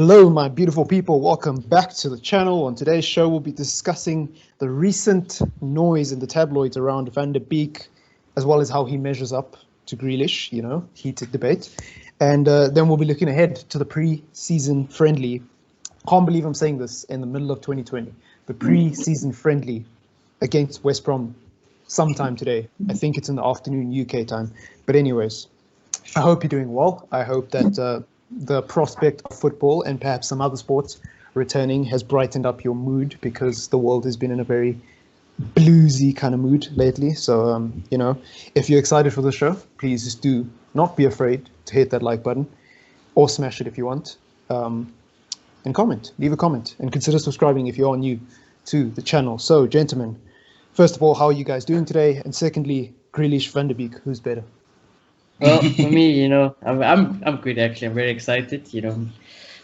Hello, my beautiful people. Welcome back to the channel. On today's show, we'll be discussing the recent noise in the tabloids around Van der Beek, as well as how he measures up to Grealish, heated debate. And then we'll be looking ahead to the pre-season friendly. Can't believe I'm saying this in the middle of 2020. The pre-season friendly against West Brom sometime today. I think it's in the afternoon UK time. But anyways, I hope you're doing well. I hope that the prospect of football and perhaps some other sports returning has brightened up your mood, because the world has been in a very bluesy kind of mood lately. So, if you're excited for the show, please just do not be afraid to hit that like button or smash it if you want. And comment, leave a comment, and consider subscribing if you are new to the channel. So, gentlemen, first of all, how are you guys doing today? And secondly, Grealish, Van der Beek, who's better? Well, for me, I'm good actually. I'm very excited.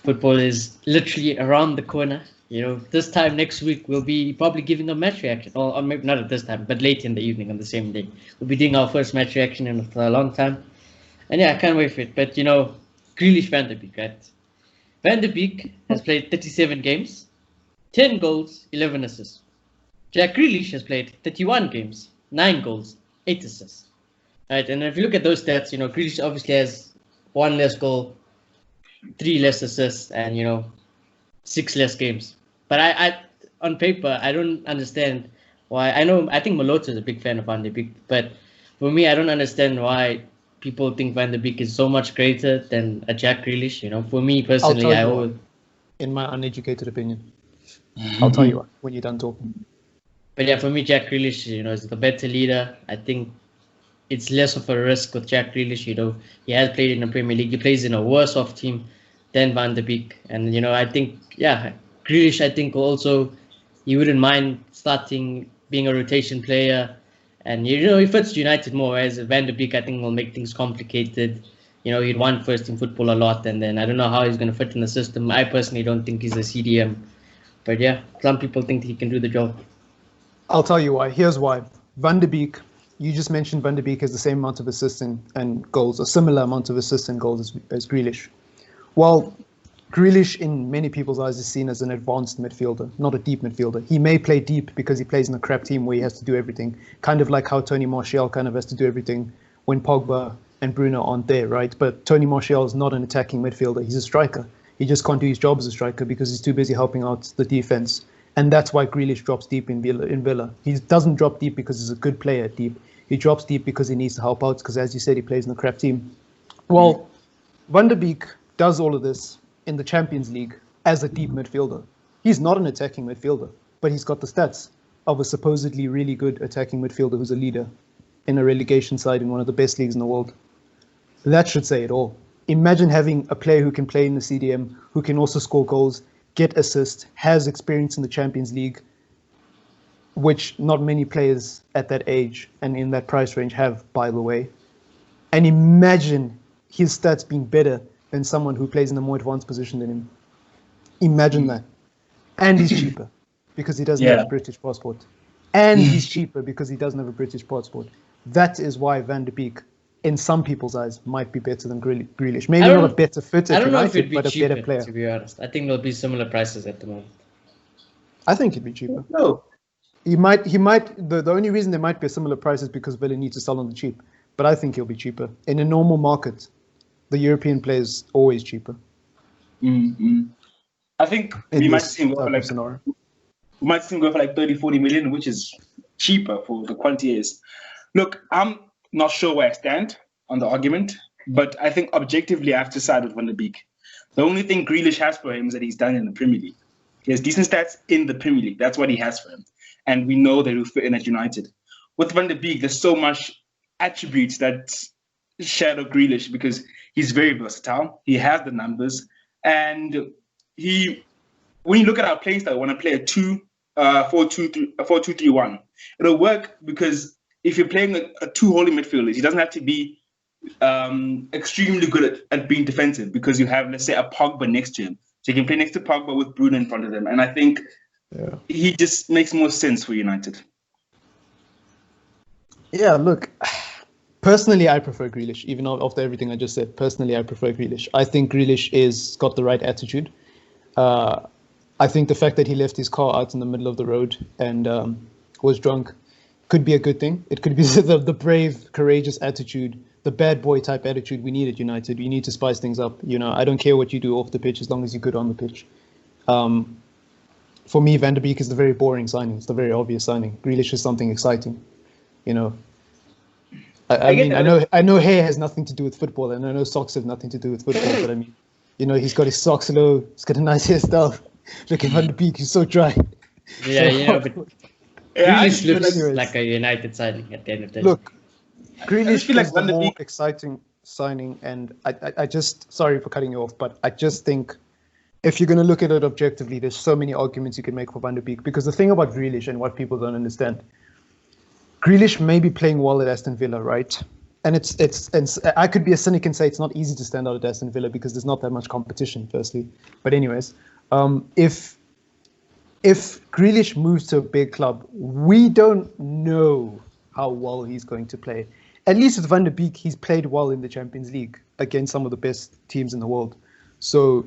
Football is literally around the corner. This time next week we'll be probably giving a match reaction, or maybe not at this time, but late in the evening on the same day. We'll be doing our first match reaction in a long time, and yeah, I can't wait for it. But Grealish, Van der Beek, right? Van der Beek has played 37 games, 10 goals, 11 assists. Jack Grealish has played 31 games, 9 goals, 8 assists. Right, and if you look at those stats, Grealish obviously has 1 less goal, 3 less assists, and 6 less games. But I on paper, I don't understand why. I think Malota is a big fan of Van der Beek, but for me, I don't understand why people think Van der Beek is so much greater than a Jack Grealish. For me personally, in my uneducated opinion, I'll tell you what when you're done talking. But yeah, for me, Jack Grealish, is the better leader. I think it's less of a risk with Jack Grealish. He has played in the Premier League. He plays in a worse off team than Van der Beek. And, I think, Grealish, I think also he wouldn't mind starting, being a rotation player. And, he fits United more, whereas Van der Beek, I think, will make things complicated. He'd want first team football a lot. And then I don't know how he's going to fit in the system. I personally don't think he's a CDM. But yeah, some people think he can do the job. I'll tell you why. Here's why. Van der Beek, you just mentioned Van der Beek has the same amount of assists and goals, a similar amount of assists and goals as Grealish. Well, Grealish, in many people's eyes, is seen as an advanced midfielder, not a deep midfielder. He may play deep because he plays in a crap team where he has to do everything, kind of like how Tony Martial kind of has to do everything when Pogba and Bruno aren't there, right? But Tony Martial is not an attacking midfielder. He's a striker. He just can't do his job as a striker because he's too busy helping out the defense. And that's why Grealish drops deep in Villa. He doesn't drop deep because he's a good player deep. He drops deep because he needs to help out, because, as you said, he plays in a crap team. Well, Van der Beek does all of this in the Champions League as a deep midfielder. He's not an attacking midfielder, but he's got the stats of a supposedly really good attacking midfielder who's a leader in a relegation side in one of the best leagues in the world. That should say it all. Imagine having a player who can play in the CDM, who can also score goals, get assists, has experience in the Champions League, which not many players at that age and in that price range have, by the way. And imagine his stats being better than someone who plays in a more advanced position than him. Imagine that. And he's cheaper because he doesn't have a British passport. And he's cheaper because he doesn't have a British passport. That is why Van der Beek, in some people's eyes, might be better than Grealish. Maybe not a better fit at United, but a better player. To be honest, I think there'll be similar prices at the moment. I think it'd be cheaper. No. He might. The only reason there might be a similar price is because Villa need to sell on the cheap. But I think he'll be cheaper. In a normal market, the European players always cheaper. Mm-hmm. I think we might see him go for like 30, 40 million, which is cheaper for the quality he is. Look, I'm not sure where I stand on the argument, but I think objectively I have to side with Van der Beek. The only thing Grealish has for him is that he's done in the Premier League. He has decent stats in the Premier League. That's what he has for him. And we know that he'll fit in at United. With Van der Beek, there's so much attributes that shadow Grealish because he's very versatile. He has the numbers. And when you look at our playing style, when I play a 4-2-3-1, it'll work because if you're playing a two holding midfielders, he doesn't have to be extremely good at being defensive because you have, let's say, a Pogba next to him. So you can play next to Pogba with Bruno in front of them. And I think he just makes more sense for United. Yeah, look, personally, I prefer Grealish, even after everything I just said. Personally, I prefer Grealish. I think Grealish got the right attitude. I think the fact that he left his car out in the middle of the road and was drunk could be a good thing. It could be the brave, courageous attitude, the bad boy type attitude we need at United. You need to spice things up. I don't care what you do off the pitch as long as you're good on the pitch. For me, Van de Beek is the very boring signing. It's the very obvious signing. Grealish is something exciting. I know hair has nothing to do with football, and I know socks have nothing to do with football. But I mean, he's got his socks low. He's got a nice hairstyle. Look at Van de Beek. He's so dry. Yeah, but Grealish looks like a United signing at the end of the day. Look, Grealish is the more exciting signing, and I just, sorry for cutting you off, but I just think if you're going to look at it objectively, there's so many arguments you can make for Van de Beek, because the thing about Grealish and what people don't understand, Grealish may be playing well at Aston Villa, right? And it's I could be a cynic and say it's not easy to stand out at Aston Villa because there's not that much competition, firstly. But anyways, if Grealish moves to a big club, we don't know how well he's going to play. At least with Van de Beek, he's played well in the Champions League against some of the best teams in the world. So,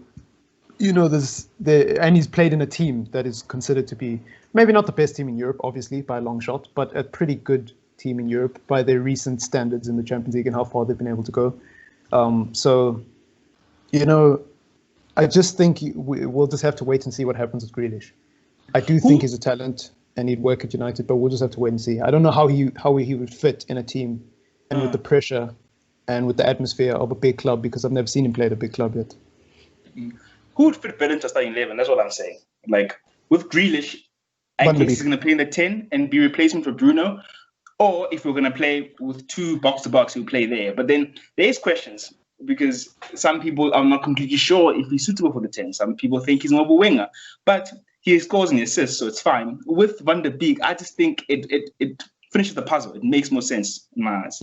and he's played in a team that is considered to be maybe not the best team in Europe, obviously, by a long shot, but a pretty good team in Europe by their recent standards in the Champions League and how far they've been able to go. I just think we'll just have to wait and see what happens with Grealish. I do think he's a talent and he'd work at United, but we'll just have to wait and see. I don't know how he would fit in a team and with the pressure and with the atmosphere of a big club, because I've never seen him play at a big club yet. Who would fit better into starting 11? That's what I'm saying. Like, with Grealish, I guess he's going to play in the 10 and be replacement for Bruno. Or if we're going to play with two box-to-box, he'll play there. But then there's questions, because some people are not completely sure if he's suitable for the 10. Some people think he's more of a winger. But he scores and assists, so it's fine. With Van de Beek, I just think it finishes the puzzle. It makes more sense in my eyes.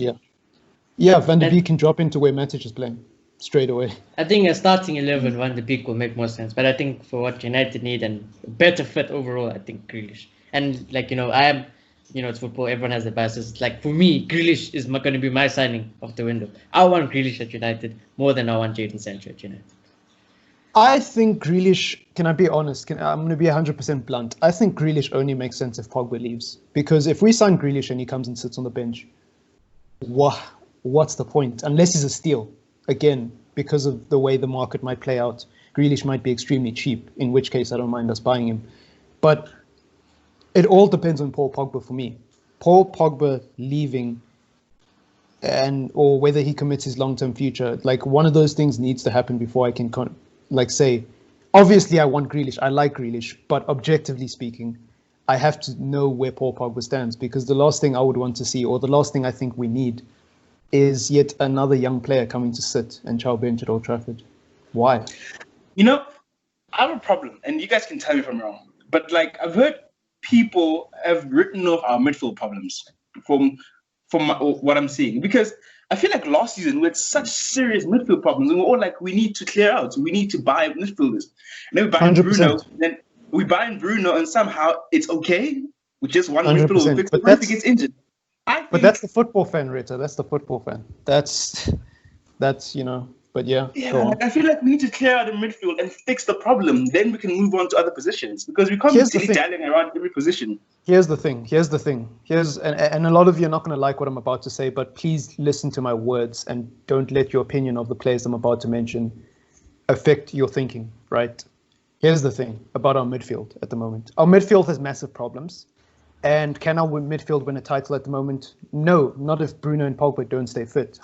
Yeah, Van de Beek can drop into where Matic is playing straight away. I think a starting 11, Van de Beek will make more sense. But I think for what United need and better fit overall, I think Grealish. And I am, it's football. Everyone has their biases. Like, for me, Grealish is going to be my signing of the window. I want Grealish at United more than I want Jadon Sancho at United. I think Grealish, can I be honest? I'm going to be 100% blunt. I think Grealish only makes sense if Pogba leaves. Because if we sign Grealish and he comes and sits on the bench, what's the point? Unless he's a steal. Again, because of the way the market might play out, Grealish might be extremely cheap, in which case I don't mind us buying him. But it all depends on Paul Pogba for me. Paul Pogba leaving or whether he commits his long-term future, like one of those things needs to happen before I can say, obviously I want Grealish, I like Grealish, but objectively speaking, I have to know where Paul Pogba stands, because the last thing I would want to see, or the last thing I think we need, is yet another young player coming to sit and chow bench at Old Trafford. Why? I have a problem, and you guys can tell me if I'm wrong, but I've heard people have written off our midfield problems from what I'm seeing, because I feel like last season we had such serious midfield problems, and we're all like, we need to clear out, we need to buy midfielders. And then we buy Bruno, then we buy Bruno, and somehow it's okay with just one midfielder. But he gets injured. But that's the football fan, Rita. That's the football fan. That's But yeah. Yeah, I feel like we need to clear out the midfield and fix the problem. Then we can move on to other positions, because we can't be dallying around every position. Here's the thing. And a lot of you are not going to like what I'm about to say, but please listen to my words and don't let your opinion of the players I'm about to mention affect your thinking, right? Here's the thing about our midfield at the moment. Our midfield has massive problems. And can our midfield win a title at the moment? No, not if Bruno and Pogba don't stay fit.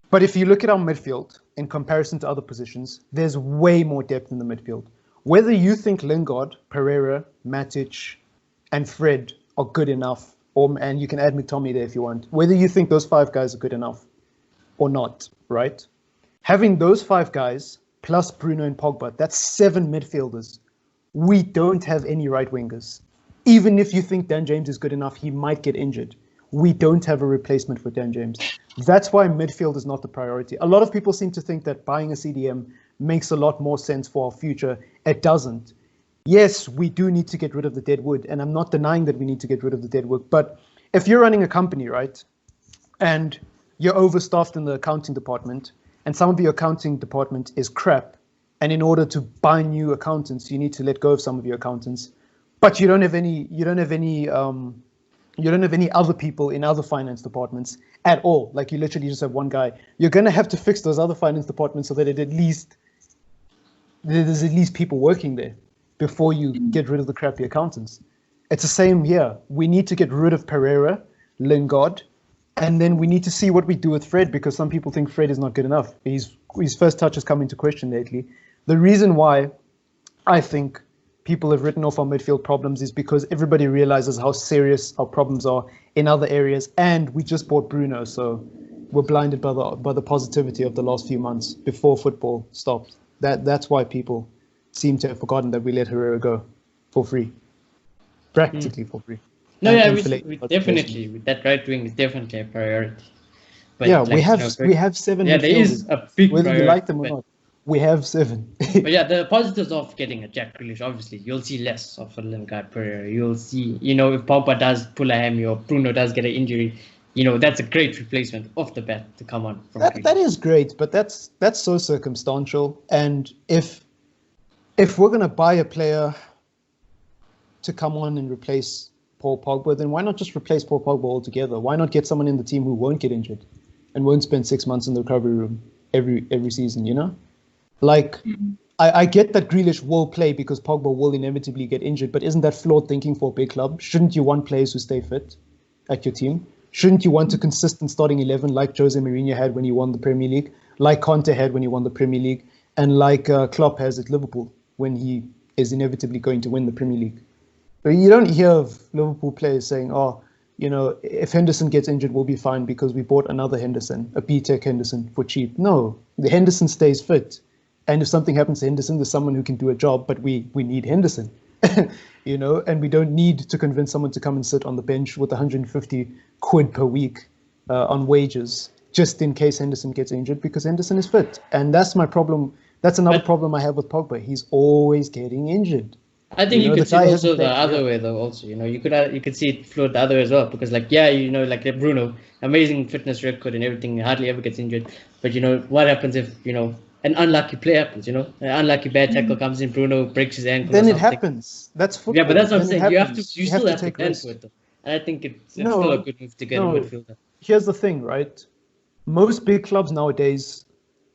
But if you look at our midfield in comparison to other positions, there's way more depth in the midfield. Whether you think Lingard, Pereira, Matic, and Fred are good enough, and you can add McTominay there if you want, whether you think those 5 guys are good enough or not, right? Having those 5 guys plus Bruno and Pogba, that's 7 midfielders. We don't have any right wingers. Even if you think Dan James is good enough, he might get injured. We don't have a replacement for Dan James. That's why midfield is not the priority. A lot of people seem to think that buying a CDM makes a lot more sense for our future. It doesn't. Yes, we do need to get rid of the dead wood, and I'm not denying that we need to get rid of the dead wood. But if you're running a company, right, and you're overstaffed in the accounting department, and some of your accounting department is crap, And in order to buy new accountants, you need to let go of some of your accountants. But you don't have any other people in other finance departments at all. Like you literally just have one guy. You're gonna have to fix those other finance departments so that there's at least people working there before you get rid of the crappy accountants. It's the same here. We need to get rid of Pereira, Lingard, and then we need to see what we do with Fred, because some people think Fred is not good enough. His first touch has come into question lately. The reason why I think people have written off our midfield problems is because everybody realizes how serious our problems are in other areas, and we just bought Bruno, so we're blinded by the positivity of the last few months before football stopped. That's why people seem to have forgotten that we let Herrera go for free, practically for free. No, yeah, we definitely, with that right wing is definitely a priority. But yeah, like, we have 7. Yeah, there is a big whether priority, you like them or not. We have 7. But yeah, the positives of getting a Jack Grealish, obviously, you'll see less of a Lingard Pereira. You'll see, if Pogba does pull a hammy or Bruno does get an injury, that's a great replacement off the bat to come on. From that is great, but that's so circumstantial. And if we're gonna buy a player to come on and replace Paul Pogba, then why not just replace Paul Pogba altogether? Why not get someone in the team who won't get injured and won't spend 6 months in the recovery room every season? Like, I get that Grealish will play because Pogba will inevitably get injured, but isn't that flawed thinking for a big club? Shouldn't you want players who stay fit at your team? Shouldn't you want a consistent starting 11 like Jose Mourinho had when he won the Premier League, like Conte had when he won the Premier League, and like Klopp has at Liverpool when he is inevitably going to win the Premier League? But you don't hear of Liverpool players saying, if Henderson gets injured, we'll be fine because we bought another Henderson, a B-Tech Henderson, for cheap. No, the Henderson stays fit. And if something happens to Henderson, there's someone who can do a job, but we need Henderson, and we don't need to convince someone to come and sit on the bench with 150 quid per week on wages, just in case Henderson gets injured, because Henderson is fit. And that's my problem. That's another problem I have with Pogba. He's always getting injured. I think you could see also the other way though. Also, you could see it float the other way as well, because like Bruno, amazing fitness record and everything, hardly ever gets injured. But what happens if an unlucky play happens? An unlucky bad tackle comes in, Bruno breaks his ankle. Then it happens. That's football. Yeah, but that's what I'm saying. You still have to plan for it though. And I think it's still a good move to get a midfielder. Here's the thing, right? Most big clubs nowadays,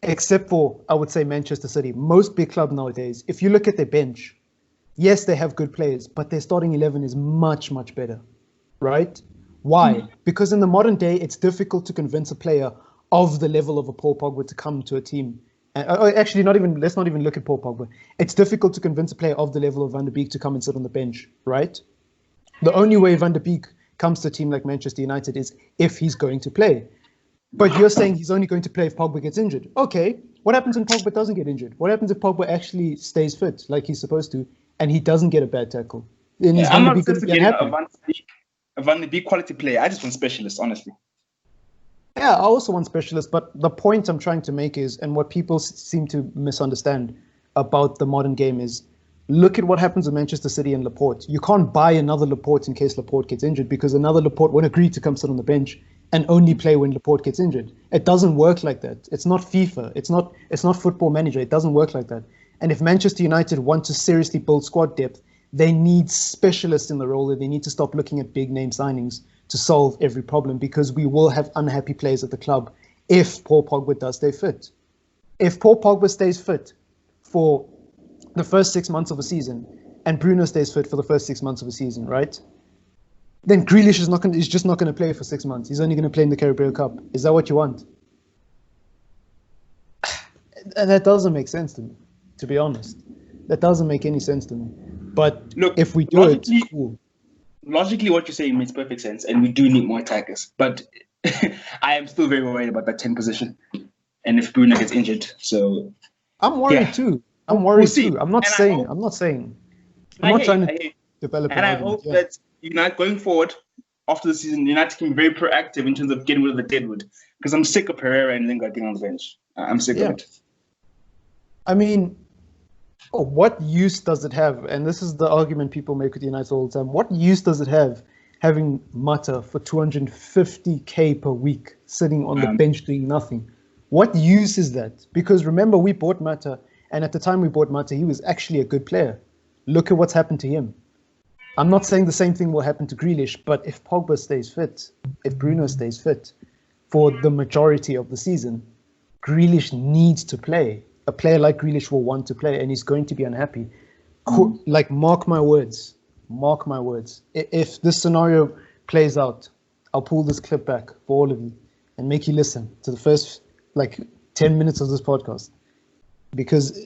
except for I would say Manchester City, most big clubs nowadays, if you look at their bench, yes, they have good players, but their starting 11 is much, much better, right? Why? Because in the modern day, it's difficult to convince a player of the level of a Paul Pogba to come to a team. Actually, let's not even look at Paul Pogba. It's difficult to convince a player of the level of Van der Beek to come and sit on the bench, right? The only way Van der Beek comes to a team like Manchester United is if he's going to play. But you're saying he's only going to play if Pogba gets injured. Okay, what happens when Pogba doesn't get injured? What happens if Pogba actually stays fit like he's supposed to, and he doesn't get a bad tackle? I'm not going to get a Van der Beek quality player. I just want specialists, honestly. Yeah, I also want specialists, but the point I'm trying to make is, and what people seem to misunderstand about the modern game is, look at what happens with Manchester City and Laporte. You can't buy another Laporte in case Laporte gets injured, because another Laporte won't agree to come sit on the bench and only play when Laporte gets injured. It doesn't work like that. It's not FIFA. It's not Football Manager. It doesn't work like that. And if Manchester United want to seriously build squad depth, they need specialists in the role. They need to stop looking at big name signings to solve every problem, because we will have unhappy players at the club if Paul Pogba does stay fit. If Paul Pogba stays fit for the first 6 months of a season and Bruno stays fit for the first 6 months of a season, right? Then Grealish is just not going to play for 6 months. He's only going to play in the Carabao Cup. Is that what you want? That doesn't make sense to me, to be honest. That doesn't make any sense to me. But look, if we do it, cool. Logically, what you're saying makes perfect sense, and we do need more attackers. But I am still very worried about that 10 position, and if Bruno gets injured. So I'm worried too. I'm worried too. I'm not trying to develop. And I hope that United going forward after the season, United can be very proactive in terms of getting rid of the deadwood. Because I'm sick of Pereira and Lingard being on the bench. I'm sick of it. I mean, what use does it have? And this is the argument people make with United all the time. What use does it have having Mata for 250k per week sitting on the bench doing nothing? What use is that? Because remember, we bought Mata And at the time we bought Mata, he was actually a good player. Look at what's happened to him. I'm not saying the same thing will happen to Grealish, but if Pogba stays fit, if Bruno stays fit for the majority of the season, Grealish needs to play. A player like Grealish will want to play, and he's going to be unhappy. Like, mark my words. Mark my words. If this scenario plays out, I'll pull this clip back for all of you and make you listen to the first, 10 minutes of this podcast. Because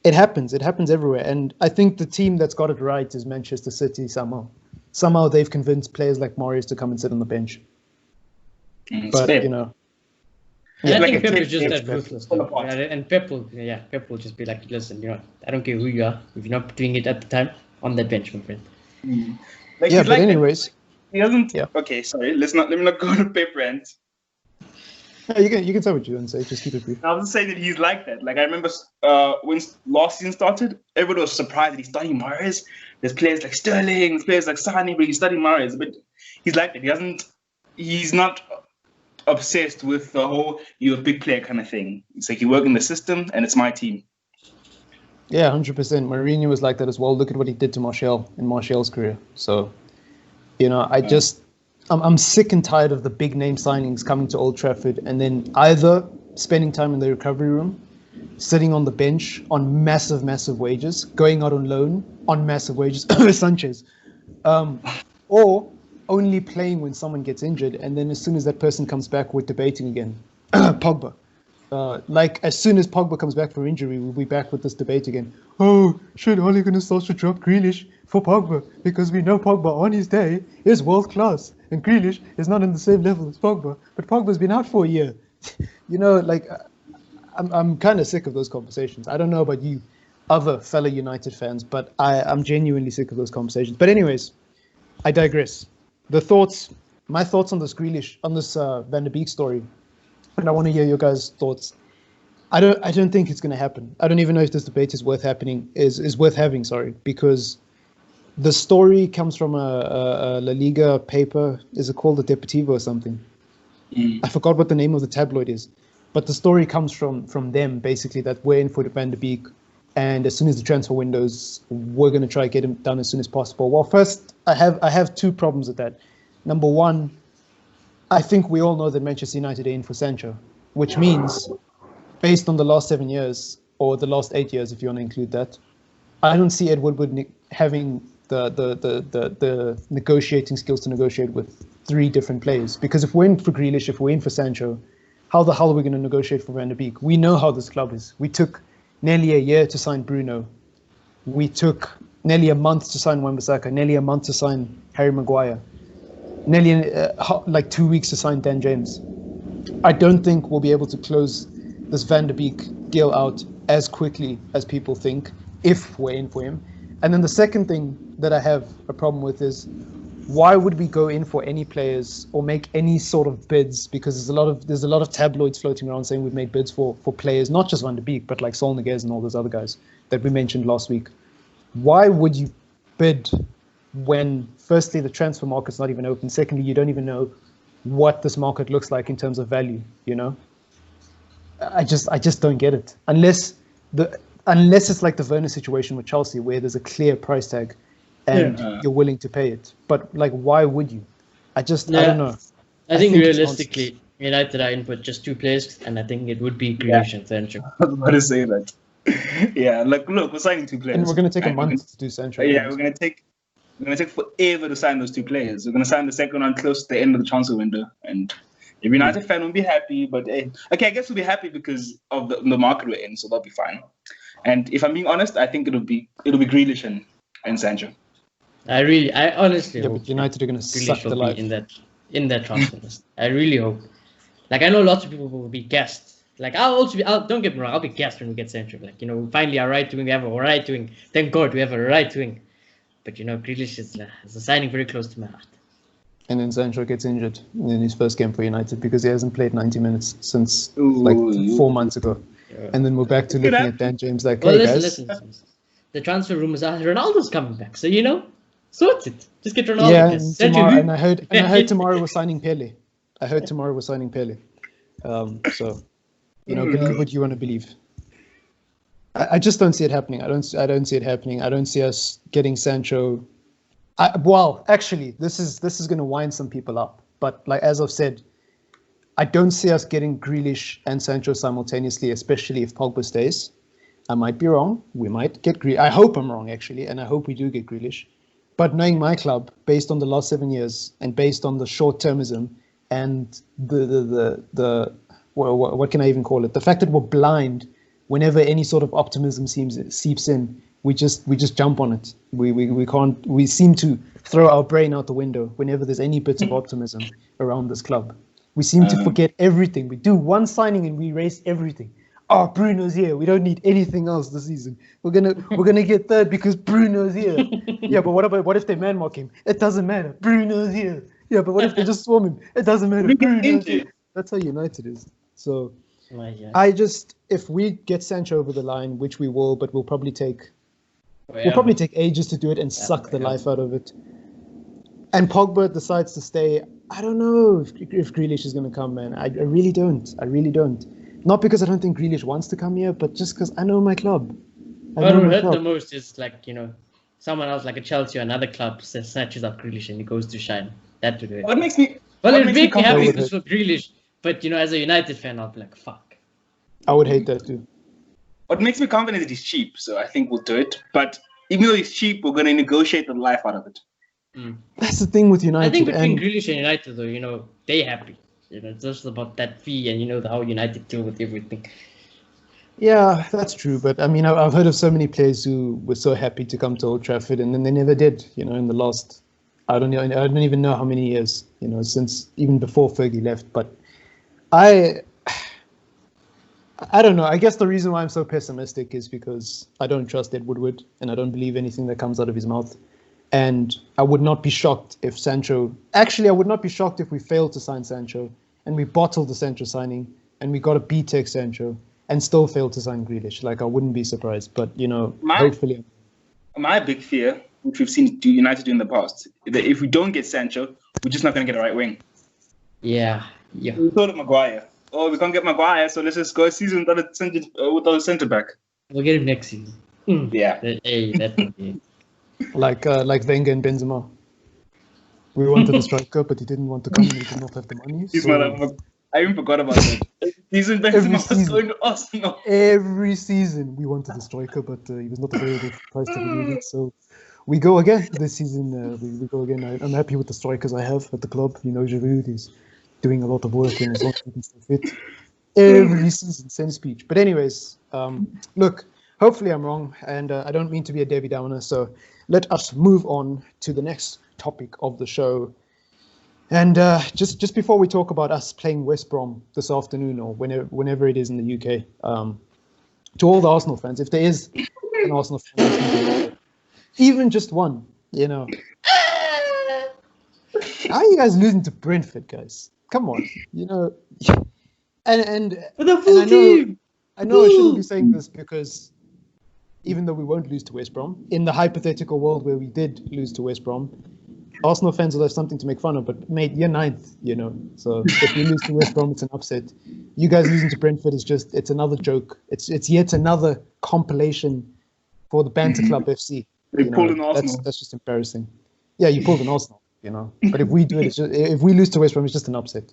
it happens. It happens everywhere. And I think the team that's got it right is Manchester City somehow. Somehow they've convinced players like Marius to come and sit on the bench. But, you know. And I think Pep is just that ruthless. And Pep will just be like, listen, I don't care who you are. If you're not doing it at the time, on that bench, my friend. But anyways. He doesn't... Yeah. Okay, sorry. Let me not go to Pep rant. You can say what you want to say. Just keep it brief. I was just saying that he's like that. Like, I remember when last season started, everybody was surprised that he's starting Mahrez. There's players like Sterling, there's players like Sane, but he's starting Mahrez. But he's like that. He's not obsessed with the whole you're a big player kind of thing. It's like you work in the system and it's my team. Yeah, 100%. Mourinho was like that as well. Look at what he did to Martial in Martial's career. So, I'm sick and tired of the big name signings coming to Old Trafford and then either spending time in the recovery room, sitting on the bench on massive, massive wages, going out on loan on massive wages, Sanchez, or only playing when someone gets injured, and then as soon as that person comes back, we're debating again. Pogba. As soon as Pogba comes back from injury, we'll be back with this debate again. Oh, should Ole Gunnar Solskjaer drop Grealish for Pogba? Because we know Pogba on his day is world class, and Grealish is not in the same level as Pogba. But Pogba's been out for a year. I'm kind of sick of those conversations. I don't know about you, other fellow United fans, but I'm genuinely sick of those conversations. But anyways, I digress. My thoughts on this Grealish, on this Van de Beek story, and I want to hear your guys' thoughts. I don't think it's going to happen. I don't even know if this debate is worth having. Because the story comes from a La Liga paper. Is it called the Deportivo or something? I forgot what the name of the tabloid is, but the story comes from them basically that we're in for Van de Beek, and as soon as the transfer windows, we're going to try to get him done as soon as possible. Well, first, I have two problems with that. Number one, I think we all know that Manchester United are in for Sancho, which means, based on the last 7 years, or the last 8 years, if you want to include that, I don't see Ed Woodward having the negotiating skills to negotiate with 3 different players. Because if we're in for Grealish, if we're in for Sancho, how the hell are we going to negotiate for Van de Beek? We know how this club is. We took nearly a year to sign Bruno. We took nearly a month to sign Wan-Bissaka, nearly a month to sign Harry Maguire, nearly 2 weeks to sign Dan James. I don't think we'll be able to close this Van de Beek deal out as quickly as people think if we're in for him. And then the second thing that I have a problem with is, why would we go in for any players or make any sort of bids? Because there's a lot of tabloids floating around saying we've made bids for players, not just Van de Beek, but like Sol Niguez and all those other guys that we mentioned last week. Why would you bid when, firstly, the transfer market's not even open? Secondly, you don't even know what this market looks like in terms of value, I just don't get it. Unless it's like the Werner situation with Chelsea, where there's a clear price tag and you're willing to pay it. But why would you? I don't know. I think realistically, United are in for just 2 players, and I think it would be Grealish and Sancho. I was about to say that. Yeah, look, we're signing 2 players. And we're going to take a month to do Sancho. Yeah, we're going to take forever to sign those 2 players. We're going to sign the second one close to the end of the transfer window. And if United fan will be happy, but I guess we'll be happy because of the market we're in, so that'll be fine. And if I'm being honest, I think it'll be Grealish and Sancho. I honestly hope but United are going to suck the life in that transfer list. I really hope. I know lots of people will be gassed. Don't get me wrong, I'll be gassed when we get Sancho. Finally our right wing, we have a right wing. Thank God we have a right wing. But Grealish is a signing very close to my heart. And then Sancho gets injured in his first game for United because he hasn't played 90 minutes since 4 months ago. Yeah. And then we're back to looking at Dan James listen. The transfer rumors are Ronaldo's coming back, so sort it. Just get Ronaldo. Yeah, and I heard tomorrow we're signing Pele. Believe what you want to believe. I just don't see it happening. I don't see it happening. I don't see us getting Sancho. Well, actually, this is going to wind some people up. But like as I've said, I don't see us getting Grealish and Sancho simultaneously, especially if Pogba stays. I might be wrong. We might get Grealish. I hope I'm wrong, actually, and I hope we do get Grealish. But knowing my club, based on the last 7 years and based on the short-termism and the what can I even call it? The fact that we're blind whenever any sort of optimism seeps in, we just jump on it. We can't. We seem to throw our brain out the window whenever there's any bits of optimism around this club. We seem to forget everything. We do one signing and we erase everything. Oh, Bruno's here. We don't need anything else this season. We're gonna get third because Bruno's here. Yeah, but what if they man mark him? It doesn't matter. Bruno's here. Yeah, but what if they just swarm him? It doesn't matter. Bruno's here. That's how United is. So if we get Sancho over the line, which we will, but we'll probably take ages to do it and suck the life out of it. And Pogba decides to stay. I don't know if Grealish is going to come, man. I really don't. Not because I don't think Grealish wants to come here, but just because I know my club. What hurt the most is someone else like a Chelsea or another club snatches up Grealish and he goes to shine. That would hurt. What makes me? Well, it'd make me happy for Grealish, but as a United fan, I'll be like, fuck. I would hate that too. What makes me confident is that he's cheap, so I think we'll do it. But even though he's cheap, we're going to negotiate the life out of it. That's the thing with United. I think between Grealish and United, though, they happy. It's just about that fee and how United deal with everything. Yeah, that's true. But I mean, I've heard of so many players who were so happy to come to Old Trafford and then they never did. In the last, I don't even know how many years. Since even before Fergie left. But I don't know. I guess the reason why I'm so pessimistic is because I don't trust Ed Woodward and I don't believe anything that comes out of his mouth. And I would not be shocked if Sancho... Actually, I would not be shocked if we failed to sign Sancho and we bottled the Sancho signing and we got a B-Tech Sancho and still failed to sign Grealish. I wouldn't be surprised. But, hopefully... My big fear, which we've seen United do in the past, is that if we don't get Sancho, we're just not going to get a right wing. Yeah. We thought of Maguire. Oh, we can't get Maguire, so let's just go a season without a centre-back. We'll get him next season. Yeah. Hey, that would be... Like Wenger and Benzema. We wanted a striker, but he didn't want to come and he did not have the money. I even forgot about that. Benzema was going to Arsenal. Every season we wanted a striker, but he was not available for the price that we needed. So we go again this season. We go again. I'm happy with the strikers I have at the club. Giroud is doing a lot of work and is not keeping so fit. Every season, same speech. But anyways, look, hopefully I'm wrong, and I don't mean to be a Debbie Downer, so let us move on to the next topic of the show. And just before we talk about us playing West Brom this afternoon or whenever it is in the UK, to all the Arsenal fans, if there is an Arsenal fan, even just one, how are you guys losing to Brentford, guys? Come on, and for the full team. I know I shouldn't be saying this because even though we won't lose to West Brom, in the hypothetical world where we did lose to West Brom, Arsenal fans will have something to make fun of. But mate, you're ninth, So if we lose to West Brom, it's an upset. You guys losing to Brentford it's another joke. It's yet another compilation for the Banter Club FC. They pulled an Arsenal. That's just embarrassing. Yeah, you pulled an Arsenal. But if we do it, if we lose to West Brom, it's just an upset.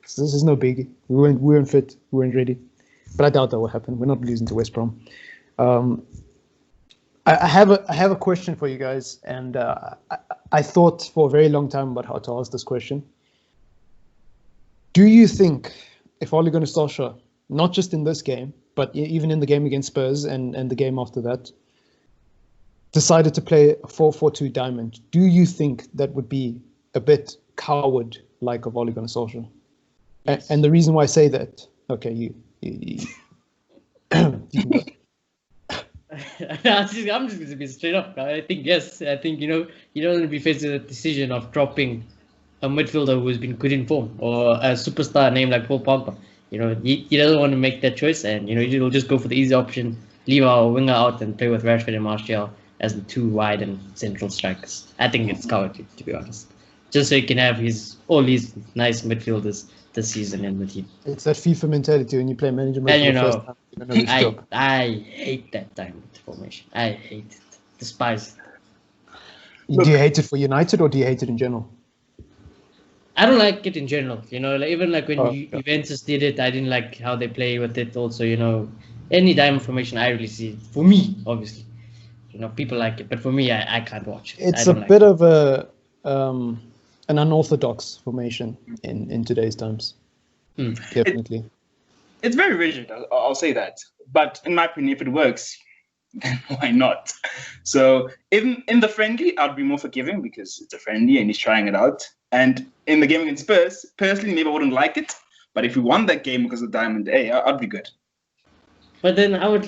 So this is no biggie. We weren't fit. We weren't ready. But I doubt that will happen. We're not losing to West Brom. I have a question for you guys, and I thought for a very long time about how to ask this question. Do you think if Ole Gunnar Solskjaer, not just in this game, but even in the game against Spurs and the game after that, decided to play a 4-4-2 diamond, do you think that would be a bit coward-like of Ole Gunnar Solskjaer? Yes. And the reason why I say that, okay, you can go. I'm just going to be straight up. I think yes. I think, he doesn't want to be faced with the decision of dropping a midfielder who's been good in form or a superstar named like Paul Pogba. He doesn't want to make that choice, and he'll just go for the easy option, leave our winger out, and play with Rashford and Martial as the two wide and central strikers. I think it's cowardly, to be honest. Just so he can have all these nice midfielders this season in the team. It's that FIFA mentality when you play manager mode And for the first time. You don't know which job. I hate that diamond formation. I hate it. Despise it. Do you hate it for United or do you hate it in general? I don't like it in general. Even like when Juventus did it, I didn't like how they play with it. Also, any diamond formation, I really see it. For me, obviously, people like it, but for me, I can't watch it. It's a bit of an unorthodox formation in today's times. Definitely. It's very rigid. I'll say that. But in my opinion, if it works, then why not? So in the friendly, I'd be more forgiving because it's a friendly and he's trying it out. And in the game against Spurs, personally, maybe I wouldn't like it. But if we won that game because of Diamond A, I'd be good. But then I would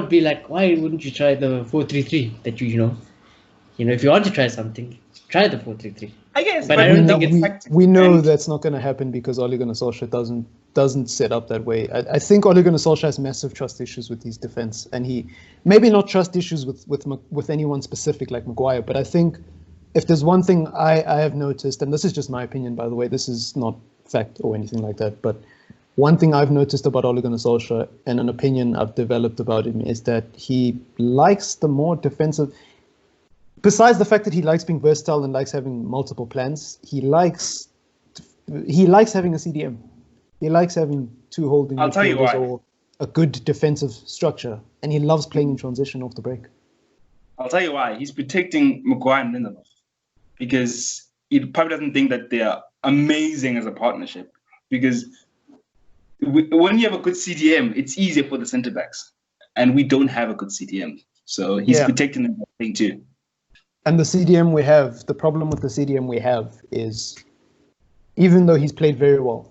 be like, why wouldn't you try the 4-3-3 that if you want to try something, try the 4-3-3. I guess, but I don't think it's we know that's not going to happen because Ole Gunnar Solskjaer doesn't set up that way. I think Ole Gunnar Solskjaer has massive trust issues with his defense, and he maybe not trust issues with anyone specific like Maguire, but I think if there's one thing I have noticed, and this is just my opinion, by the way, this is not fact or anything like that, but one thing I've noticed about Ole Gunnar Solskjaer and an opinion I've developed about him is that he likes the more defensive. Besides the fact that he likes being versatile and likes having multiple plans, he likes having a CDM. He likes having two holding midfielders or a good defensive structure, and he loves playing in transition off the break. I'll tell you why. He's protecting Maguire and Lindelof because he probably doesn't think that they are amazing as a partnership. Because when you have a good CDM, it's easier for the centre backs, and we don't have a good CDM, so he's protecting them thing too. And the CDM we have, the problem with the CDM we have is, even though he's played very well,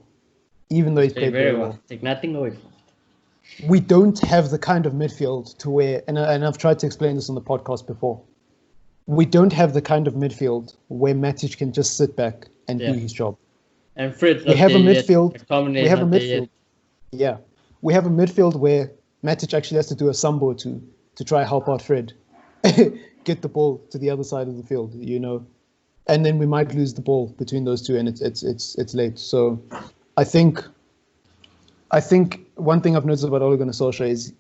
take nothing away from it. We don't have the kind of midfield to where, and I've tried to explain this on the podcast before, we don't have the kind of midfield where Matic can just sit back and do his job. And Fred, we have a midfield. We have a midfield. Yeah, we have a midfield where Matic actually has to do a sambo to try help out Fred. Get the ball to the other side of the field, and then we might lose the ball between those two, and it's late. So, I think one thing I've noticed about Ole Gunnar Solskjaer is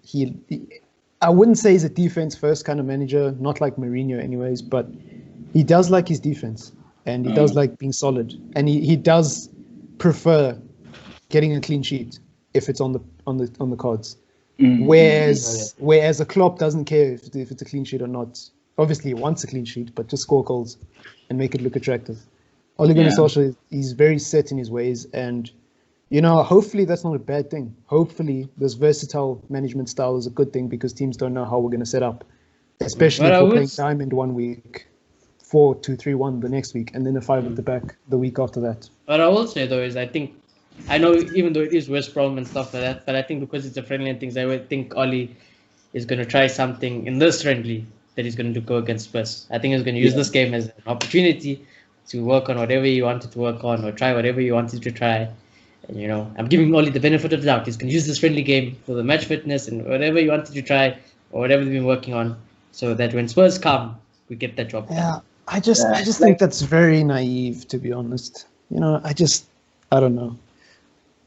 I wouldn't say he's a defense first kind of manager, not like Mourinho, anyways, but he does like his defense, and he does like being solid, and he does prefer getting a clean sheet if it's on the cards. Whereas a Klopp doesn't care if it's a clean sheet or not. Obviously, he wants a clean sheet, but just score goals and make it look attractive. Ole Gunnar Solskjaer, he's very set in his ways, and hopefully that's not a bad thing. Hopefully, this versatile management style is a good thing because teams don't know how we're going to set up, especially if we're playing Diamond 1 week, 4-2-3-1 the next week, and then a 5 at the back the week after that. What I will say though is I know even though it is West Brom and stuff like that, but I think because it's a friendly and things, I would think Oli is going to try something in this friendly that he's going to go against Spurs. I think he's going to use this game as an opportunity to work on whatever he wanted to work on or try whatever he wanted to try. And, I'm giving Oli the benefit of the doubt. He's going to use this friendly game for the match fitness and whatever he wanted to try or whatever they've been working on so that when Spurs come, we get that job done. Yeah, I just think that's very naive, to be honest. I don't know.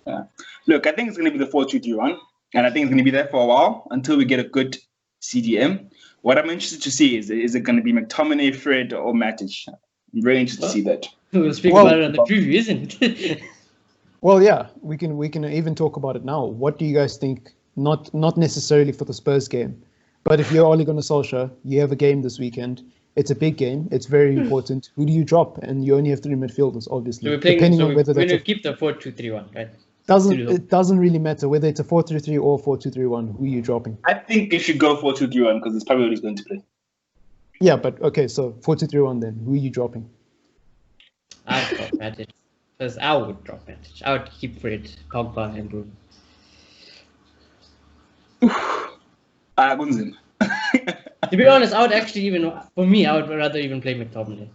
Yeah. Look, I think it's going to be the 4-2-3-1, and I think it's going to be there for a while until we get a good CDM. What I'm interested to see is it going to be McTominay, Fred, or Matic? I'm very interested to see that. We'll speak about it on the preview, isn't it? Well, yeah, we can even talk about it now. What do you guys think? Not necessarily for the Spurs game, but if you're Ole Gunnar Solskjaer, you have a game this weekend. It's a big game. It's very important. Who do you drop? And you only have 3 midfielders, obviously. So depending on whether that's keep the 4-2-3-1, right? It doesn't really matter whether it's a 4-3-3 or 4-2-3-1. Who are you dropping? I think you should go 4-2-3-1 because it's probably what he's going to play. Yeah, but okay, so 4-2-3-1 then. Who are you dropping? I'd drop Matic. Because I would drop Matic. I would keep Fred, Pogba, and Bruno. Gunzin. To be honest, I would rather even play McTominay.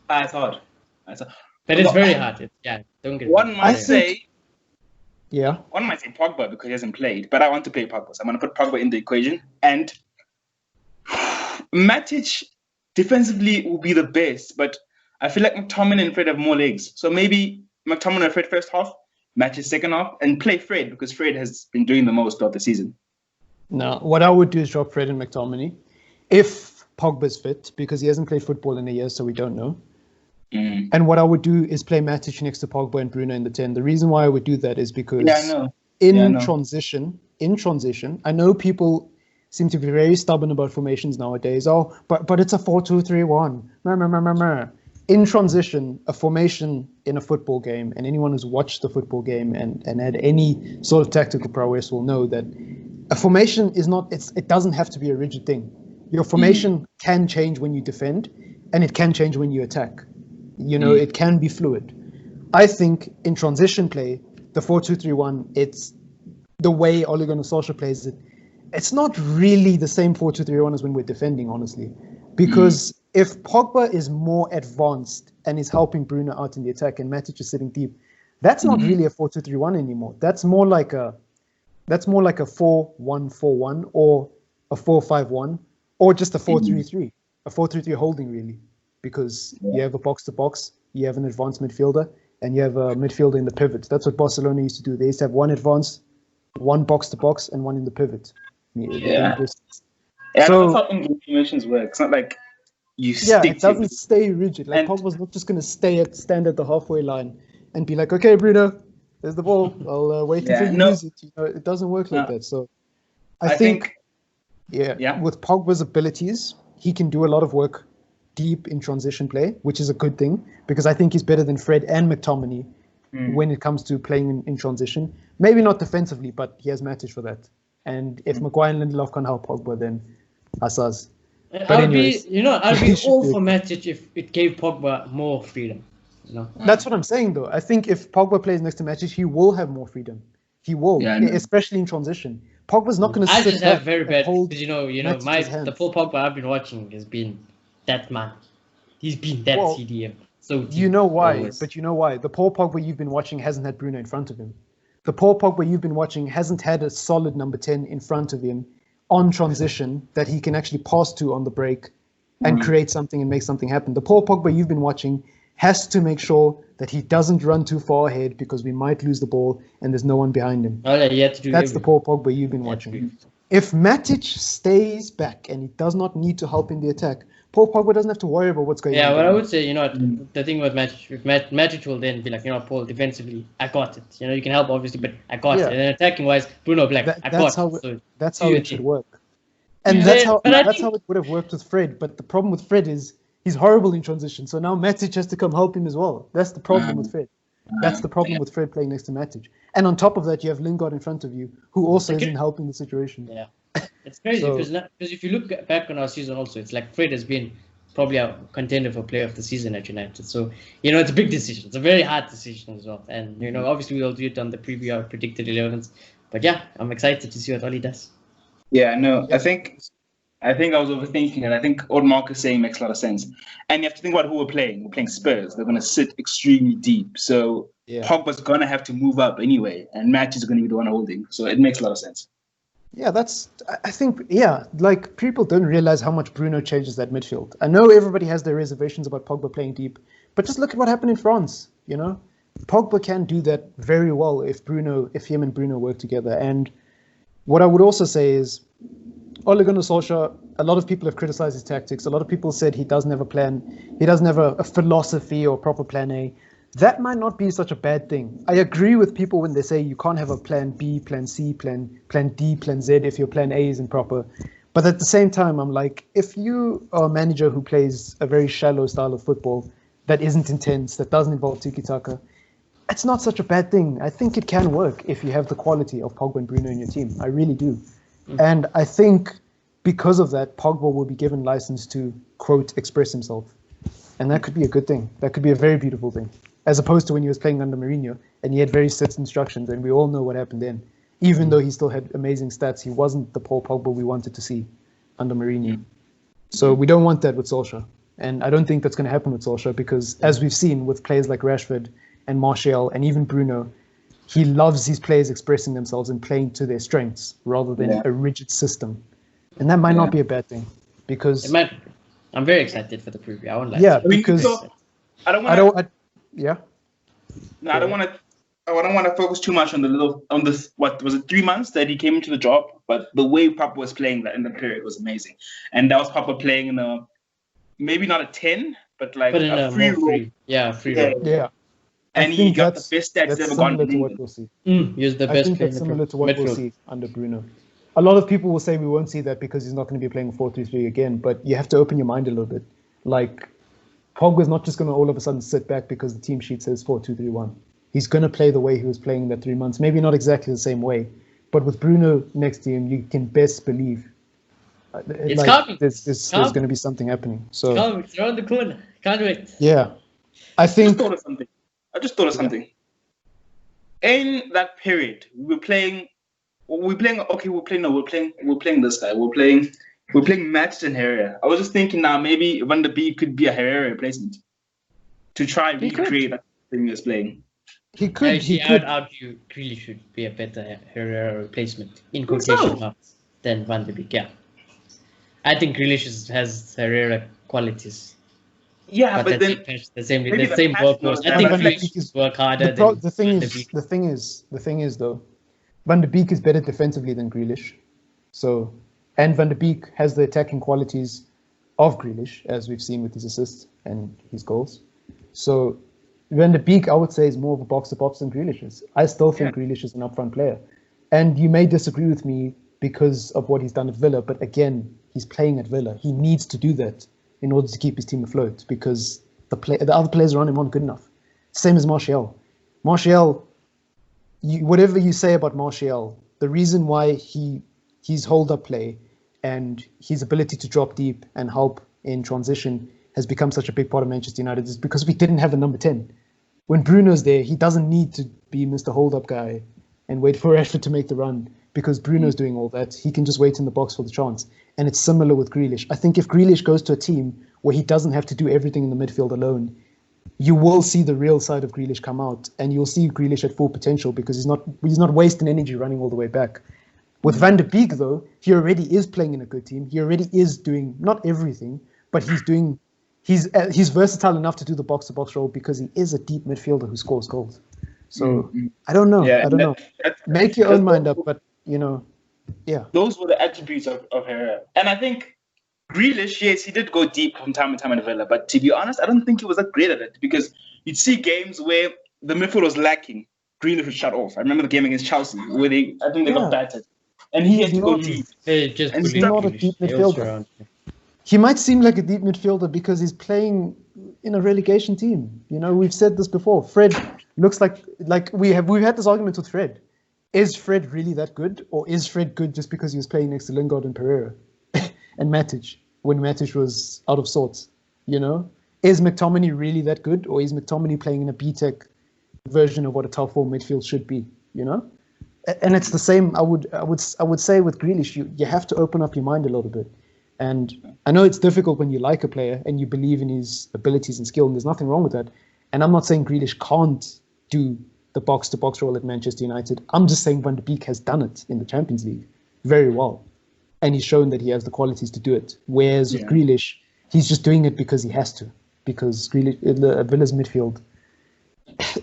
It's hard. But it's very hard. Don't get One might say Yeah. One might say Pogba because he hasn't played, but I want to play Pogba. So I'm going to put Pogba in the equation. And Matic defensively will be the best, but I feel like McTominay and Fred have more legs. So maybe McTominay and Fred first half, Match's second half, and play Fred because Fred has been doing the most throughout the season. No, what I would do is drop Fred and McTominay if Pogba's fit, because he hasn't played football in a year, so we don't know. And what I would do is play Matic next to Pogba and Bruno in the 10. The reason why I would do that is because transition, I know people seem to be very stubborn about formations nowadays. Oh, but it's a 4-2-3-1. In transition, a formation in a football game, and anyone who's watched the football game and had any sort of tactical prowess will know that a formation is not, it doesn't have to be a rigid thing. Your formation can change when you defend, and it can change when you attack. You know, it can be fluid. I think in transition play, the 4-2-3-1, it's the way Ole Gunnar Solskjaer plays it. It's not really the same 4-2-3-1 as when we're defending, honestly. Because if Pogba is more advanced and is helping Bruno out in the attack and Matic is sitting deep, that's not really a 4-2-3-1 anymore. That's more like a 4-1-4-1 or a 4-5-1 or just a 4-3-3. A 4-3-3 holding, really. Because you have a box-to-box, you have an advanced midfielder, and you have a midfielder in the pivot. That's what Barcelona used to do. They used to have one advanced, one box-to-box, and one in the pivot. So, that's how formations work. It's not like you stick it doesn't stay rigid. Like Pogba's not just going to stand at the halfway line and be like, okay, Bruno, there's the ball. I'll wait until you lose it. You know, it doesn't work like that. So I think with Pogba's abilities, he can do a lot of work deep in transition play, which is a good thing because I think he's better than Fred and McTominay when it comes to playing in transition. Maybe not defensively, but he has Matic for that. And if Maguire and Lindelof can help Pogba, then Asaz. I'd be all for Matic if it gave Pogba more freedom. You know? That's what I'm saying, though. I think if Pogba plays next to Matic, he will have more freedom. He will, especially in transition. Pogba's not going to sit I just back have very bad. Because the full Pogba I've been watching has been that man. He's been that CDM. So you know why? Always. But you know why? The Paul Pogba you've been watching hasn't had Bruno in front of him. The Paul Pogba you've been watching hasn't had a solid number 10 in front of him on transition that he can actually pass to on the break and create something and make something happen. The Paul Pogba you've been watching has to make sure that he doesn't run too far ahead because we might lose the ball and there's no one behind him. That's the Paul Pogba you've been watching. If Matic stays back and he does not need to help in the attack, Paul Pogba doesn't have to worry about what's going on. Yeah, what I would say, the thing with Matic, Matic will then be like, Paul, defensively, I got it. You can help, obviously, but I got it. And then attacking-wise, Bruno Black, I got it. So that's how it should work. And that's how it would have worked with Fred. But the problem with Fred is he's horrible in transition. So now Matic has to come help him as well. That's the problem with Fred. That's the problem with Fred playing next to Matic. And on top of that, you have Lingard in front of you, who also isn't helping the situation. Yeah. It's crazy because if you look back on our season also, it's like Fred has been probably a contender for player of the season at United. So, it's a big decision. It's a very hard decision as well. And, obviously we'll do it on the preview, our predicted 11s. But yeah, I'm excited to see what Oli does. Yeah, no, I think I was overthinking it. I think what Mark is saying makes a lot of sense. And you have to think about who we're playing. We're playing Spurs. They're going to sit extremely deep. So Pogba's going to have to move up anyway. And Match is going to be the one holding. So it makes a lot of sense. Yeah, like people don't realize how much Bruno changes that midfield. I know everybody has their reservations about Pogba playing deep, but just look at what happened in France, Pogba can do that very well if him and Bruno work together. And what I would also say is, Ole Gunnar Solskjaer, a lot of people have criticized his tactics. A lot of people said he doesn't have a plan. He doesn't have a philosophy or proper plan A. That might not be such a bad thing. I agree with people when they say you can't have a plan B, plan C, plan D, plan Z if your plan A isn't proper. But at the same time, I'm like, if you are a manager who plays a very shallow style of football that isn't intense, that doesn't involve tiki-taka, it's not such a bad thing. I think it can work if you have the quality of Pogba and Bruno in your team. I really do. And I think because of that, Pogba will be given license to, quote, express himself. And that could be a good thing. That could be a very beautiful thing. As opposed to when he was playing under Mourinho and he had very set instructions, and we all know what happened then. Even though he still had amazing stats, he wasn't the Paul Pogba we wanted to see under Mourinho. So we don't want that with Solskjaer. And I don't think that's going to happen with Solskjaer because, as we've seen with players like Rashford and Martial and even Bruno, he loves his players expressing themselves and playing to their strengths rather than a rigid system. And that might not be a bad thing because... I'm very excited for the preview. I won't lie. Yeah, because... Yeah. No, I don't want to. I don't want to focus too much on this. What was it? 3 months that he came into the job, but the way Papa was playing that in the period was amazing, and that was Papa playing in a maybe not a 10, but like But in a free role. free Yeah. role. Yeah. And he got the best stats that's ever similar gone to in what England. we'll see. He was the best I think player that's in the similar to what we'll midfield. see under Bruno. A lot of people will say we won't see that because he's not going to be playing 4-3-3 again, but you have to open your mind a little bit. Like, Pogba's not just going to all of a sudden sit back because the team sheet says 4-2-3-1. He's going to play the way he was playing in that 3 months. Maybe not exactly the same way, but with Bruno next to him, you can best believe It's coming. There's going to be something happening. So It's coming. It's around the corner. Can't wait. yeah, I think. I just thought of something. In that period, we're playing this guy. We're playing Max and Herrera. I was just thinking now maybe Van der Beek could be a Herrera replacement to try and recreate that thing he was playing. He could. Actually, I would argue Grealish should be a better Herrera replacement in quotation marks than Van der Beek. Yeah, I think Grealish has Herrera qualities. Yeah, but then the same work was. I think Grealish work harder. The thing is though, Van der Beek is better defensively than Grealish. So, and Van der Beek has the attacking qualities of Grealish, as we've seen with his assists and his goals. So, Van der Beek, I would say, is more of a box-to-box than Grealish is. I still think Grealish is an upfront player. And you may disagree with me because of what he's done at Villa, but again, he's playing at Villa. He needs to do that in order to keep his team afloat because the other players around him aren't good enough. Same as Martial. Martial, whatever you say about Martial, the reason why his hold-up play and his ability to drop deep and help in transition has become such a big part of Manchester United is because we didn't have a number 10. When Bruno's there, he doesn't need to be Mr. Hold-up guy and wait for Rashford to make the run because Bruno's doing all that. He can just wait in the box for the chance. And it's similar with Grealish. I think if Grealish goes to a team where he doesn't have to do everything in the midfield alone, you will see the real side of Grealish come out, and you'll see Grealish at full potential because he's not wasting energy running all the way back. With Van der Beek, though, he already is playing in a good team. He already is doing not everything, but he's versatile enough to do the box-to-box role because he is a deep midfielder who scores goals. So I don't know. I don't know. Make your own mind up, but those were the attributes of Herrera, and I think Grealish, yes, he did go deep from time to time in Villa, but to be honest, I don't think he was that great at it because you'd see games where the midfield was lacking. Grealish was shut off. I remember the game against Chelsea where they got battered, and he had to go deep. He's not a deep midfielder. He might seem like a deep midfielder because he's playing in a relegation team. We've said this before. Fred looks like we've had this argument with Fred. Is Fred really that good, or is Fred good just because he was playing next to Lingard and Pereira and Matic when Matic was out of sorts? Is McTominay really that good, or is McTominay playing in a B-Tech version of what a top 4 midfield should be? And it's the same. I would say with Grealish, you have to open up your mind a little bit. And I know it's difficult when you like a player and you believe in his abilities and skill, and there's nothing wrong with that. And I'm not saying Grealish can't do the box-to-box role at Manchester United. I'm just saying Van der Beek has done it in the Champions League very well. And he's shown that he has the qualities to do it. Whereas with Grealish, he's just doing it because he has to. Because Grealish, Villa's midfield,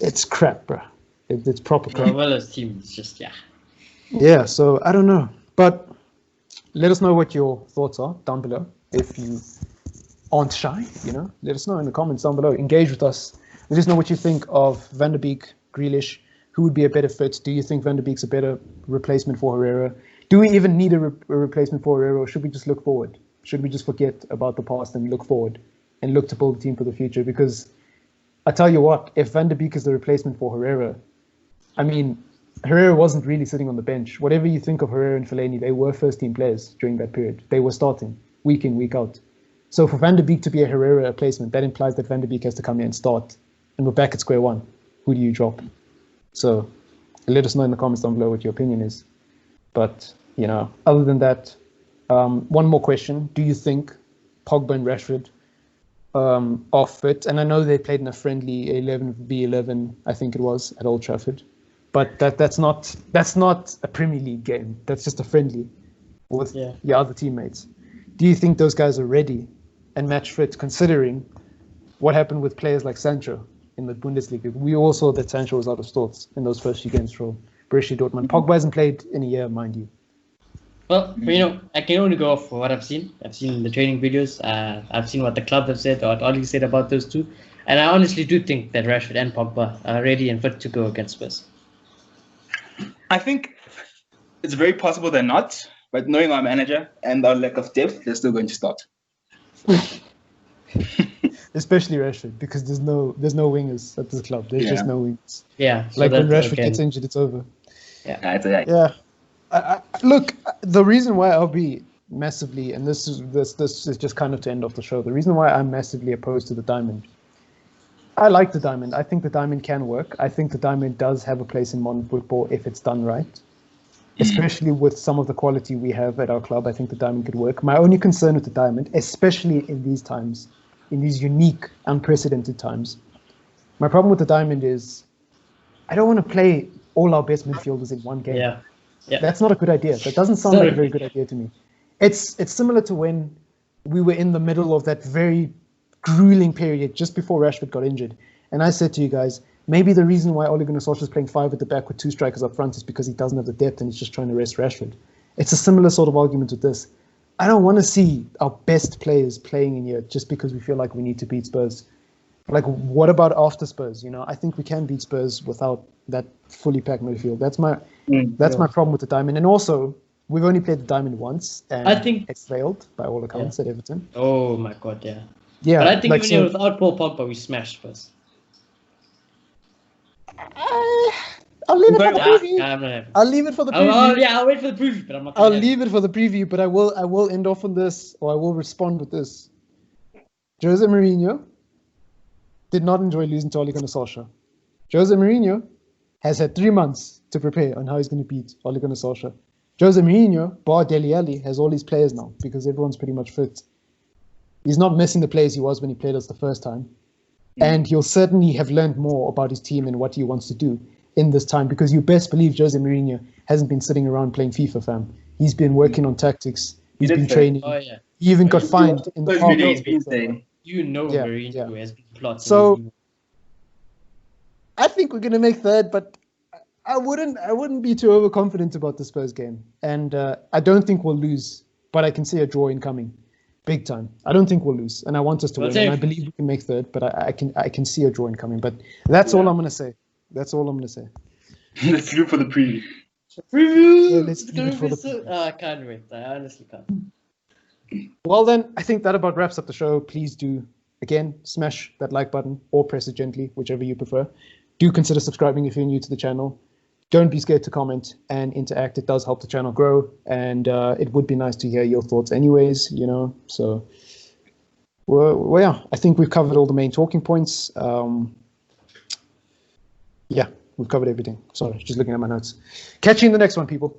it's crap, bro. It's proper crap. Villa's team is just, Yeah, so I don't know. But let us know what your thoughts are down below. If you aren't shy, let us know in the comments down below. Engage with us. Let us know what you think of Van der Beek, Grealish. Who would be a better fit? Do you think Van der Beek's a better replacement for Herrera? Do we even need a replacement for Herrera, or should we just look forward? Should we just forget about the past and look forward and look to build a team for the future? Because I tell you what, if Van der Beek is the replacement for Herrera, I mean, Herrera wasn't really sitting on the bench. Whatever you think of Herrera and Fellaini, they were first-team players during that period. They were starting week in, week out. So for Van der Beek to be a Herrera replacement, that implies that Van der Beek has to come here and start. And we're back at square one. Who do you drop? So let us know in the comments down below what your opinion is. But, other than that, one more question. Do you think Pogba and Rashford are fit? And I know they played in a friendly 11v11, I think it was, at Old Trafford. But that's not a Premier League game. That's just a friendly with your other teammates. Do you think those guys are ready and match fit, considering what happened with players like Sancho in the Bundesliga. We all saw that Sancho was out of sorts in those first few games for Borussia Dortmund. Pogba hasn't played in a year, mind you. Well, I can only go off for what I've seen. I've seen the training videos. I've seen what the club have said, or what Oli said about those two. And I honestly do think that Rashford and Pogba are ready and fit to go against Spurs. I think it's very possible they're not, but knowing our manager and our lack of depth, they're still going to start. Especially Rashford, because there's no wingers at this club. There's just no wingers. Yeah. So like when Rashford gets injured, it's over. Yeah. Look, the reason why I'll be massively, and this is just kind of to end off the show, the reason why I'm massively opposed to the diamond. I like the diamond. I think the diamond can work. I think the diamond does have a place in modern football if it's done right. Especially with some of the quality we have at our club, I think the diamond could work. My only concern with the diamond, especially in these times, in these unique, unprecedented times, my problem with the diamond is I don't want to play all our best midfielders in one game. Yeah. That's not a good idea. That doesn't sound like a very good idea to me. It's similar to when we were in the middle of that very grueling period just before Rashford got injured. And I said to you guys, maybe the reason why Ole Gunnar Solskjaer is playing 5 at the back with 2 strikers up front is because he doesn't have the depth and he's just trying to rest Rashford. It's a similar sort of argument with this. I don't want to see our best players playing in here just because we feel like we need to beat Spurs. Like, what about after Spurs? I think we can beat Spurs without that fully packed midfield. That's my problem with the diamond. And also, we've only played the diamond once, and I think it's failed by all accounts at Everton. Oh my god, yeah. Yeah, but I think even without Paul Pogba, we smashed Spurs. I'll leave it for the preview. I'll leave it for the preview. I'll wait for the preview, but I'm not. I'll leave it for the preview, but I will end off on this, or I will respond with this. Jose Mourinho did not enjoy losing to Ole Gunnar Solskjaer. Jose Mourinho has had 3 months to prepare on how he's going to beat Ole Gunnar Solskjaer. Jose Mourinho, bar Dele Alli, has all his players now because everyone's pretty much fit. He's not missing the players he was when he played us the first time. And he'll certainly have learned more about his team and what he wants to do in this time, because you best believe Jose Mourinho hasn't been sitting around playing FIFA, fam. He's been working on tactics. He's been training. Oh, yeah. He even got fined in the park. Mourinho has been plotting. So I think we're going to make third, but I wouldn't be too overconfident about the Spurs game. And I don't think we'll lose, but I can see a draw incoming. Big time. I don't think we'll lose, and I want us to win. And I believe we can make third, but I can see a draw incoming. But that's all I'm going to say. That's all I'm going to say. Let's look for the preview. I can't wait. I honestly can't. Well then, I think that about wraps up the show. Please do, again, smash that like button or press it gently, whichever you prefer. Do consider subscribing if you're new to the channel. Don't be scared to comment and interact. It does help the channel grow, and it would be nice to hear your thoughts anyways, So, well, yeah, I think we've covered all the main talking points. Yeah, we've covered everything. Sorry, just looking at my notes. Catch you in the next one, people.